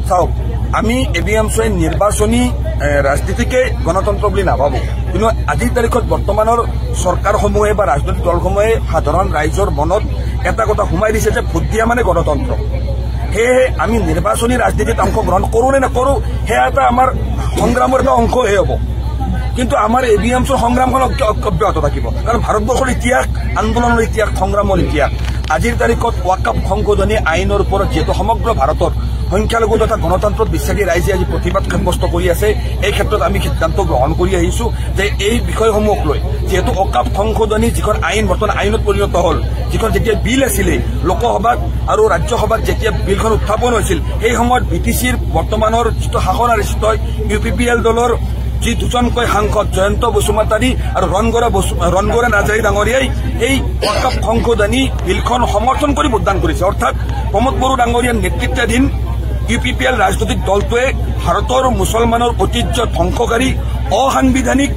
চাওক আমি এবিএমছই নিৰ্বাচনী ৰাজনীতিকে গণতন্ত্ৰ বুলি নাভাবো কিন্তু আজিৰ তাৰিখত বৰ্তমানৰ চৰকাৰসমূহে বা ৰাজনৈতিক দলসমূহে সাধাৰণ ৰাইজৰ মনত এটা কথা সোমাই দিছে যে ভোট দিয়া মানে গণতন্ত্ৰ সেয়েহে আমি নিৰ্বাচনী ৰাজনীতিত অংশগ্ৰহণ কৰোঁ নে নকৰোঁ সেয়া এটা আমাৰ সংগ্ৰামৰ এটা অংশহে হ'ব কিন্তু আমাৰ এবিএমছৰ সংগ্ৰামখন অব্যাহত থাকিব কাৰণ ভাৰতবৰ্ষৰ ইতিহাস আন্দোলনৰ ইতিহাস সংগ্ৰামৰ ইতিহাস আজিৰ তাৰিখত ৱাকফ সংশোধনী আইনৰ ওপৰত যেহেতু সমগ্ৰ ভাৰতৰ সংখ্যালঘু তথা গণতন্ত্ৰত বিশ্বাসী ৰাইজে আজি প্ৰতিবাদ সাব্যস্ত কৰি আছে এই ক্ষেত্ৰত আমি সিদ্ধান্ত গ্ৰহণ কৰি আহিছো যে এই বিষয়সমূহক লৈ যেহেতু ৱাকফ সংশোধনী যিখন আইন বৰ্তমান আইনত পৰিণত হ'ল যিখন যেতিয়া বিল আছিলে লোকসভাত আৰু ৰাজ্যসভাত যেতিয়া বিলখন উত্থাপন হৈছিল সেই সময়ত বিটিচিৰ বৰ্তমানৰ যিটো শাসন আৰিষ্ট UPPL দলৰ যি দুজনকৈ সাংসদ জয়ন্ত বসুমতাৰী আৰু ৰণগড়ে নাৰ্জাৰী ডাঙৰীয়াই এই ৱাকফ সংশোধনী বিলখন সমৰ্থন কৰি ভোটদান কৰিছে অৰ্থাৎ প্ৰমোদ বড়ো ডাঙৰীয়াৰ নেতৃত্বাধীন UPPL ৰাজনৈতিক দলটোৱে ভাৰতৰ মুছলমানৰ ঐতিহ্য ধ্বংসকাৰী অসাংবিধানিক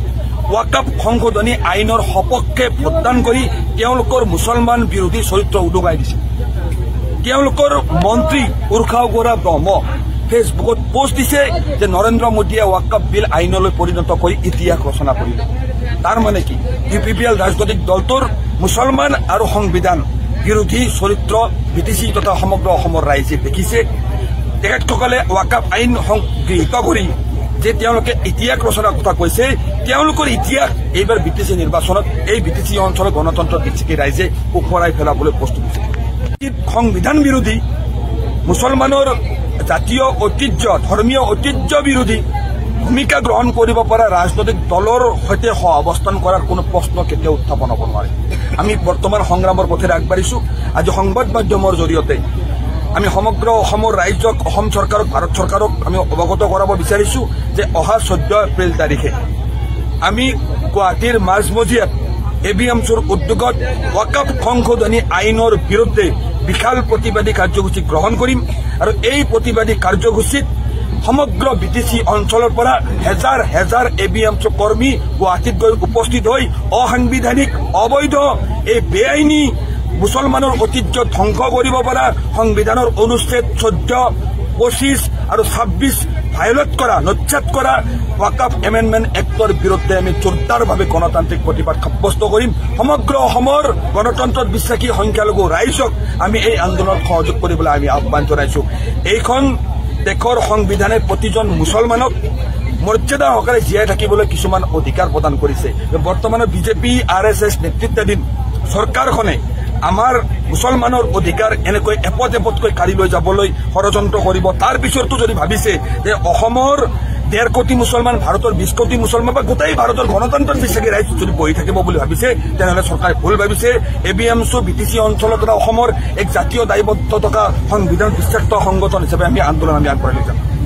ৱাকফ সংশোধনী আইনৰ সপক্ষে ভোটদান কৰি তেওঁলোকৰ মুছলমান বিৰোধী চৰিত্ৰ উদুঙাই দিছে তেওঁলোকৰ মন্ত্ৰী উৰ্খাও গোৰা ব্ৰহ্ম ফেচবুকত পোষ্ট দিছে যে নৰেন্দ্ৰ মোদীয়ে ৱাকফ বিল আইনলৈ পৰিণত কৰি ইতিহাস ৰচনা কৰিলে তাৰ মানে কি UPPL ৰাজনৈতিক দলটোৰ মুছলমান আৰু সংবিধান বিৰোধী চৰিত্ৰ বিটিচি তথা সমগ্ৰ অসমৰ ৰাইজে দেখিছে তেখেতসকলে ৱাকফ আইন গৃহীত কৰি যে তেওঁলোকে ইতিহাস ৰচনাৰ কথা কৈছে তেওঁলোকৰ ইতিহাস এইবাৰ বিটিচি নিৰ্বাচনত এই বিটিচি অঞ্চলৰ গণতন্ত্ৰ বিচ্ছিকি ৰাইজে ওফৰাই পেলাবলৈ প্ৰস্তুত হৈছে সংবিধান বিৰোধী মুছলমানৰ জাতীয় ঐতিহ্য ধৰ্মীয় ঐতিহ্য বিৰোধী ভূমিকা গ্ৰহণ কৰিব পৰা ৰাজনৈতিক দলৰ সৈতে সহাৱস্থান কৰাৰ কোনো প্ৰশ্ন কেতিয়াও উত্থাপন হ'ব নোৱাৰে আমি বৰ্তমান সংগ্ৰামৰ পথেৰে আগবাঢ়িছো আজি সংবাদ মাধ্যমৰ জৰিয়তে আমি সমগ্ৰ অসমৰ ৰাইজক অসম চৰকাৰক ভাৰত চৰকাৰক আমি অৱগত কৰাব বিচাৰিছো যে অহা 14 এপ্ৰিল তাৰিখে আমি গুৱাহাটীৰ মাজমজিয়াত এবিএমছৰ উদ্যোগত ৱাকফ সংশোধনী আইনৰ বিৰুদ্ধে বিশাল প্ৰতিবাদী কাৰ্যসূচী গ্ৰহণ কৰিম আৰু এই প্ৰতিবাদী কাৰ্যসূচীত সমগ্ৰ বিটিচি অঞ্চলৰ পৰা হেজাৰ হেজাৰ এবিএমছ কৰ্মী গুৱাহাটীত গৈ উপস্থিত হৈ অসাংবিধানিক অবৈধ এই বেআইনী মুছলমানৰ ঐতিহ্য ধ্বংস কৰিব পৰা সংবিধানৰ অনুচ্ছেদ 14, 25 আৰু 26 ভায়োলেট কৰা নচ্ছাত কৰা ৱাকফ এমেণ্ডমেণ্ট এক্টৰ বিৰুদ্ধে আমি জোৰদাৰভাৱে গণতান্ত্ৰিক প্ৰতিবাদ সাব্যস্ত কৰিম সমগ্ৰ অসমৰ গণতন্ত্ৰত বিশ্বাসী সংখ্যালঘু ৰাইজক আমি এই আন্দোলনত সহযোগ কৰিবলৈ আমি আহ্বান জনাইছো এইখন দেশৰ সংবিধানে প্ৰতিজন মুছলমানক মৰ্যাদা সহকাৰে জীয়াই থাকিবলৈ কিছুমান অধিকাৰ প্ৰদান কৰিছে বৰ্তমানৰ বিজেপি RSS নেতৃত্বাধীন চৰকাৰখনে আমাৰ মুছলমানৰ অধিকাৰ এনেকৈ এপদ এপদকৈ কাঢ়ি লৈ যাবলৈ ষড়যন্ত্ৰ কৰিব তাৰ পিছতো যদি ভাবিছে যে অসমৰ 1.5 কোটি মুছলমান ভাৰতৰ 20 কোটি মুছলমান বা গোটেই ভাৰতৰ গণতন্ত্ৰত বিশ্বাসী ৰাইজ যদি বহি থাকিব বুলি ভাবিছে তেনেহলে চৰকাৰে ভুল ভাবিছে এবিএমছ বিটিচি অঞ্চলত অসমৰ এক জাতীয় দায়বদ্ধ থকা সংবিধান বিশ্বাসিত সংগঠন হিচাপে আমি আন্দোলন আগবঢ়াই লৈ যাম